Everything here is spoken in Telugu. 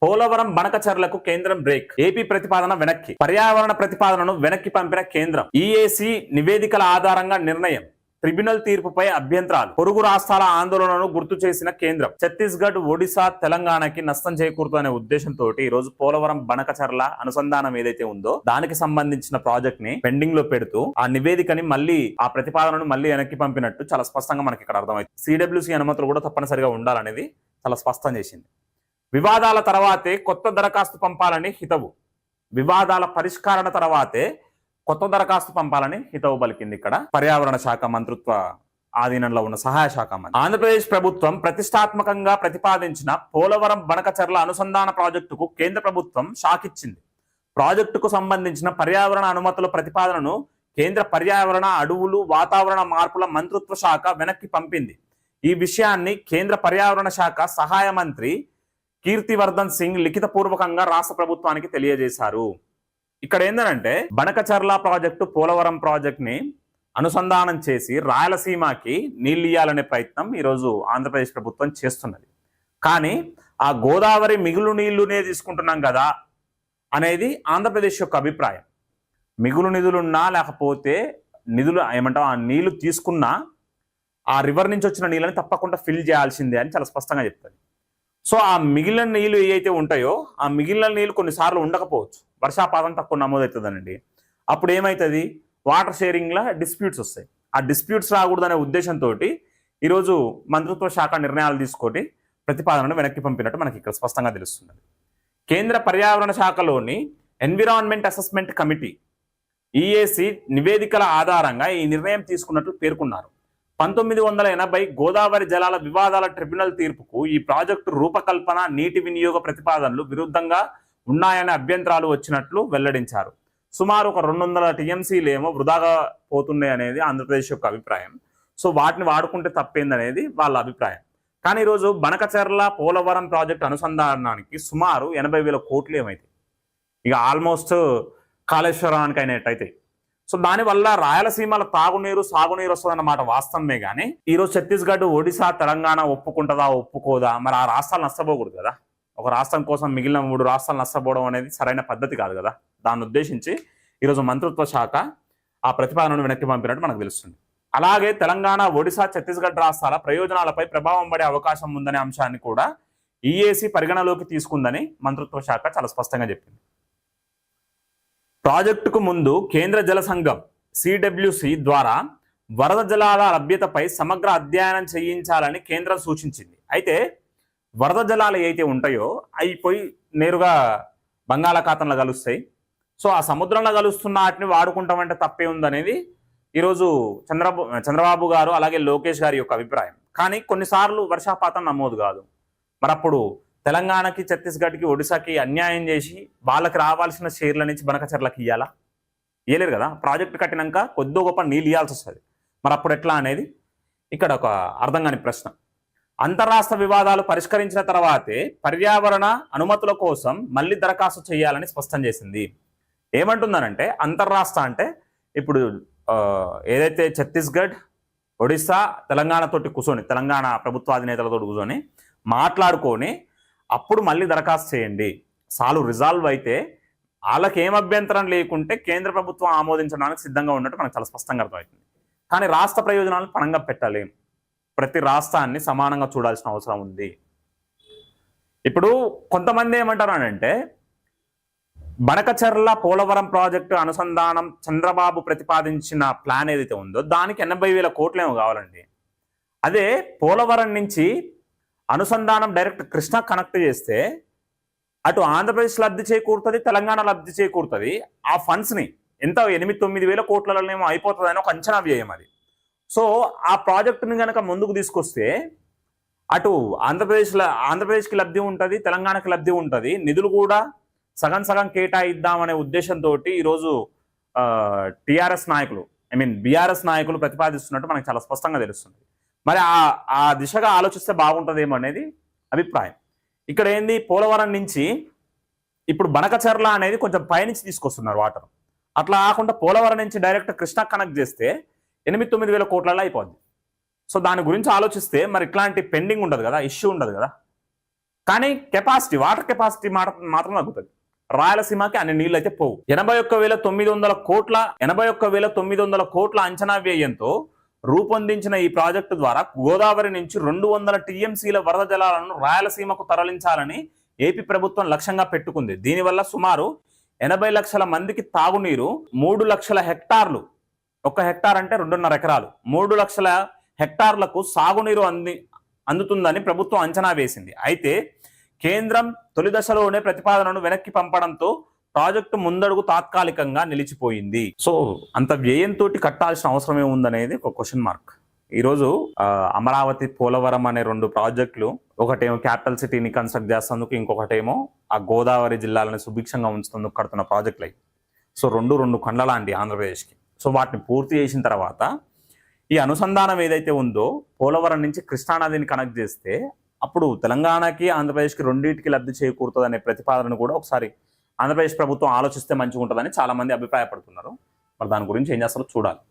పోలవరం బనకచర్లకు కేంద్రం బ్రేక్. ఏపీ ప్రతిపాదన వెనక్కి. పర్యావరణ ప్రతిపాదనను వెనక్కి పంపిన కేంద్రం. ఈఏసీ నివేదికల ఆధారంగా నిర్ణయం. ట్రిబ్యునల్ తీర్పుపై అభ్యంతరాలు. పొరుగు రాష్ట్రాల ఆందోళనను గుర్తు చేసిన కేంద్రం. ఛత్తీస్గఢ్, ఒడిశా, తెలంగాణకి నష్టం చేకూరుతూ అనే ఉద్దేశంతో ఈ రోజు పోలవరం బనకచర్ల అనుసంధానం ఏదైతే ఉందో దానికి సంబంధించిన ప్రాజెక్ట్ ని పెండింగ్ లో పెడుతూ ఆ నివేదికని మళ్ళీ ఆ ప్రతిపాదనను మళ్ళీ వెనక్కి పంపినట్టు చాలా స్పష్టంగా మనకి ఇక్కడ అర్థమైంది. సిడబ్ల్యూసీ అనుమతులు కూడా తప్పనిసరిగా ఉండాలనేది చాలా స్పష్టం చేసింది. వివాదాల తర్వాతే కొత్త దరఖాస్తు పంపాలని హితవు. వివాదాల పరిష్కారణ తర్వాతే కొత్త దరఖాస్తు పంపాలని హితవు పలికింది ఇక్కడ పర్యావరణ శాఖ మంత్రిత్వ ఆధీనంలో ఉన్న సహాయ శాఖ మంత్రి. ఆంధ్రప్రదేశ్ ప్రభుత్వం ప్రతిష్టాత్మకంగా ప్రతిపాదించిన పోలవరం బనకచర్ల అనుసంధాన ప్రాజెక్టుకు కేంద్ర ప్రభుత్వం షాకిచ్చింది. ప్రాజెక్టుకు సంబంధించిన పర్యావరణ అనుమతుల ప్రతిపాదనను కేంద్ర పర్యావరణ, అడవులు, వాతావరణ మార్పుల మంత్రిత్వ శాఖ వెనక్కి పంపింది. ఈ విషయాన్ని కేంద్ర పర్యావరణ శాఖ సహాయ మంత్రి కీర్తివర్ధన్ సింగ్ లిఖితపూర్వకంగా రాష్ట్ర ప్రభుత్వానికి తెలియజేశారు. ఇక్కడ ఏంటంటే బనకచర్ల ప్రాజెక్టు పోలవరం ప్రాజెక్ట్ ని అనుసంధానం చేసి రాయలసీమకి నీళ్ళు ఇయ్యాలనే ప్రయత్నం ఈరోజు ఆంధ్రప్రదేశ్ ప్రభుత్వం చేస్తున్నది. కానీ ఆ గోదావరి మిగులు నీళ్లునే తీసుకుంటున్నాం కదా అనేది ఆంధ్రప్రదేశ్ యొక్క అభిప్రాయం. మిగులు నిధులున్నా లేకపోతే నిధులు ఏమంటాం ఆ నీళ్లు తీసుకున్నా ఆ రివర్ నుంచి వచ్చిన నీళ్ళని తప్పకుండా ఫిల్ చేయాల్సిందే అని చాలా స్పష్టంగా చెప్తుంది. సో ఆ మిగిలిన నీళ్లు ఏవైతే ఉంటాయో ఆ మిగిలిన నీళ్లు కొన్నిసార్లు ఉండకపోవచ్చు, వర్షాపాతం తక్కువ నమోదవుతుందండి. అప్పుడు ఏమవుతుంది, వాటర్ షేరింగ్లో డిస్ప్యూట్స్ వస్తాయి. ఆ డిస్ప్యూట్స్ రాకూడదనే ఉద్దేశంతో ఈరోజు మంత్రిత్వ శాఖ నిర్ణయాలు తీసుకొని ప్రతిపాదనను వెనక్కి పంపినట్టు మనకి ఇక్కడ స్పష్టంగా తెలుస్తుంది. కేంద్ర పర్యావరణ శాఖలోని ఎన్విరాన్మెంట్ అసెస్మెంట్ కమిటీ ఈఏసీ నివేదికల ఆధారంగా ఈ నిర్ణయం తీసుకున్నట్లు పేర్కొన్నారు. 1980 గోదావరి జలాల వివాదాల ట్రిబ్యునల్ తీర్పుకు ఈ ప్రాజెక్టు రూపకల్పన, నీటి వినియోగ ప్రతిపాదనలు విరుద్ధంగా ఉన్నాయనే అభ్యంతరాలు వచ్చినట్లు వెల్లడించారు. సుమారు ఒక 200 టీఎంసీలు ఏమో వృధాగా పోతున్నాయి అనేది ఆంధ్రప్రదేశ్ యొక్క అభిప్రాయం. సో వాటిని వాడుకుంటే తప్పేందనేది వాళ్ళ అభిప్రాయం. కానీ ఈరోజు బనకచర్ల పోలవరం ప్రాజెక్టు అనుసంధానానికి సుమారు 80,000 కోట్లు ఏమైతే ఇక ఆల్మోస్ట్ కాళేశ్వరానికి అయినట్టయితే. సో దానివల్ల రాయలసీమల తాగునీరు, సాగునీరు వస్తుందన్నమాట వాస్తవమే. కానీ ఈరోజు ఛత్తీస్గఢ్, ఒడిశా, తెలంగాణ ఒప్పుకుంటుందా ఒప్పుకోదా, మరి ఆ రాష్ట్రాలు నష్టపోకూడదు కదా. ఒక రాష్ట్రం కోసం మిగిలిన 3 రాష్ట్రాలు నష్టపోవడం అనేది సరైన పద్ధతి కాదు కదా. దాన్ని ఉద్దేశించి ఈరోజు మంత్రిత్వ శాఖ ఆ ప్రతిపాదనను వెనక్కి పంపినట్టు మనకు తెలుస్తుంది. అలాగే తెలంగాణ, ఒడిశా, ఛత్తీస్గఢ్ రాష్ట్రాల ప్రయోజనాలపై ప్రభావం పడే అవకాశం ఉందనే అంశాన్ని కూడా ఈఏసీ పరిగణలోకి తీసుకుందని మంత్రిత్వ శాఖ చాలా స్పష్టంగా చెప్పింది. ప్రాజెక్టుకు ముందు కేంద్ర జల సంఘం సిడబ్ల్యూసి ద్వారా వరద జలాల లభ్యతపై సమగ్ర అధ్యయనం చేయించాలని కేంద్రం సూచించింది. అయితే వరద జలాలు ఏవైతే ఉంటాయో అవి పోయి నేరుగా బంగాళాఖాతంలో కలుస్తాయి. సో ఆ సముద్రంలో కలుస్తున్న వాటిని వాడుకుంటామంటే తప్పే ఉందనేది ఈరోజు చంద్రబాబు గారు అలాగే లోకేష్ గారి యొక్క అభిప్రాయం. కానీ కొన్నిసార్లు వర్షాపాతం నమోదు కాదు. మరి అప్పుడు తెలంగాణకి, ఛత్తీస్గఢ్కి, ఒడిశాకి అన్యాయం చేసి వాళ్ళకి రావాల్సిన షేర్ల నుంచి బనకచర్లకి ఇవ్వాలా? ఇవ్వలేరు కదా. ప్రాజెక్టు కట్టినాక కొద్ది గొప్ప నీళ్ళు ఇవ్వాల్సి వస్తుంది. మరి అప్పుడు ఎట్లా అనేది ఇక్కడ ఒక అర్థం కాని ప్రశ్న. అంతర్రాష్ట్ర వివాదాలు పరిష్కరించిన తర్వాతే పర్యావరణ అనుమతుల కోసం మళ్ళీ దరఖాస్తు చేయాలని స్పష్టం చేసింది. ఏమంటుందనంటే అంతర్రాష్ట్ర అంటే ఇప్పుడు ఏదైతే ఛత్తీస్గఢ్, ఒడిశా, తెలంగాణతోటి కూర్చొని, తెలంగాణ ప్రభుత్వాధినేతలతో కూర్చొని మాట్లాడుకొని అప్పుడు మళ్ళీ దరఖాస్తు చేయండి. సాల్వ్ రిజాల్వ్ అయితే వాళ్ళకి ఏం అభ్యంతరం లేకుంటే కేంద్ర ప్రభుత్వం ఆమోదించడానికి సిద్ధంగా ఉన్నట్టు మనకు చాలా స్పష్టంగా అర్థమవుతుంది. కానీ రాష్ట్ర ప్రయోజనాలను పణంగా పెట్టలేం. ప్రతి రాష్ట్రాన్ని సమానంగా చూడాల్సిన అవసరం ఉంది. ఇప్పుడు కొంతమంది ఏమంటారు అంటే బనకచర్ల పోలవరం ప్రాజెక్టు అనుసంధానం చంద్రబాబు ప్రతిపాదించిన ప్లాన్ ఏదైతే ఉందో దానికి 80,000 కోట్లు ఏమో కావాలండి. అదే పోలవరం నుంచి అనుసంధానం డైరెక్ట్ కృష్ణా కనెక్ట్ చేస్తే అటు ఆంధ్రప్రదేశ్ లబ్ధి చేకూరుతుంది, తెలంగాణ లబ్ధి చేకూరుతుంది. ఆ ఫండ్స్ని ఎంత 8-9 కోట్లలోనేమో అయిపోతుంది అని ఒక అంచనా వ్యయం అది. సో ఆ ప్రాజెక్టుని కనుక ముందుకు తీసుకొస్తే అటు ఆంధ్రప్రదేశ్కి లబ్ధి ఉంటుంది, తెలంగాణకి లబ్ధి ఉంటుంది. నిధులు కూడా సగం సగం కేటాయిద్దామనే ఉద్దేశంతో ఈరోజు టీఆర్ఎస్ నాయకులు బీఆర్ఎస్ నాయకులు ప్రతిపాదిస్తున్నట్టు మనకు చాలా స్పష్టంగా తెలుస్తుంది. మరి ఆ దిశగా ఆలోచిస్తే బాగుంటుందేమో అనేది అభిప్రాయం. ఇక్కడ ఏంది, పోలవరం నుంచి ఇప్పుడు బనకచర్ల అనేది కొంచెం పైనుంచి తీసుకొస్తున్నారు వాటర్. అట్లా కాకుండా పోలవరం నుంచి డైరెక్ట్ కృష్ణా కనెక్ట్ చేస్తే 8-9 కోట్లలో అయిపోద్ది. సో దాని గురించి ఆలోచిస్తే మరి ఇట్లాంటి పెండింగ్ ఉండదు కదా, ఇష్యూ ఉండదు కదా. కానీ కెపాసిటీ, వాటర్ కెపాసిటీ మాత్రం తగ్గుతుంది. రాయలసీమకి అన్ని నీళ్ళు అయితే పోవు. 81,900 కోట్ల అంచనా వ్యయంతో రూపొందించిన ఈ ప్రాజెక్టు ద్వారా గోదావరి నుంచి 200 టీఎంసీల వరద జలాలను రాయలసీమకు తరలించాలని ఏపీ ప్రభుత్వం లక్ష్యంగా పెట్టుకుంది. దీనివల్ల సుమారు 80 లక్షల మందికి తాగునీరు, 3 లక్షల హెక్టార్లు, 1 హెక్టార్ అంటే 2.5 ఎకరాలు, 3 లక్షల హెక్టార్లకు సాగునీరు అందుతుందని ప్రభుత్వం అంచనా వేసింది. అయితే కేంద్రం తొలి దశలోనే ప్రతిపాదనను వెనక్కి పంపడంతో ప్రాజెక్టు ముందడుగు తాత్కాలికంగా నిలిచిపోయింది. సో అంత వ్యయంతో కట్టాల్సిన అవసరం ఏముందనేది ఒక క్వశ్చన్ మార్క్. ఈరోజు అమరావతి, పోలవరం అనే 2 ప్రాజెక్టులు, ఒకటేమో క్యాపిటల్ సిటీని కన్స్ట్రక్ట్ చేస్తేందుకు, ఇంకొకటేమో ఆ గోదావరి జిల్లాలను సుభిక్షంగా ఉంచుతందుకు కడుతున్న ప్రాజెక్టులు అయ్యి. సో రెండు కండ్ల లాంటి ఆంధ్రప్రదేశ్కి. సో వాటిని పూర్తి చేసిన తర్వాత ఈ అనుసంధానం ఏదైతే ఉందో పోలవరం నుంచి కృష్ణానదిని కనెక్ట్ చేస్తే అప్పుడు తెలంగాణకి, ఆంధ్రప్రదేశ్కి రెండింటికి లబ్ధి చేకూరుతుంది అనే ప్రతిపాదన కూడా ఒకసారి ఆంధ్రప్రదేశ్ ప్రభుత్వం ఆలోచిస్తే మంచిగా ఉంటుందని చాలా మంది అభిప్రాయపడుతున్నారు. మరి దాని గురించి ఏం చేస్తారో చూడాలి.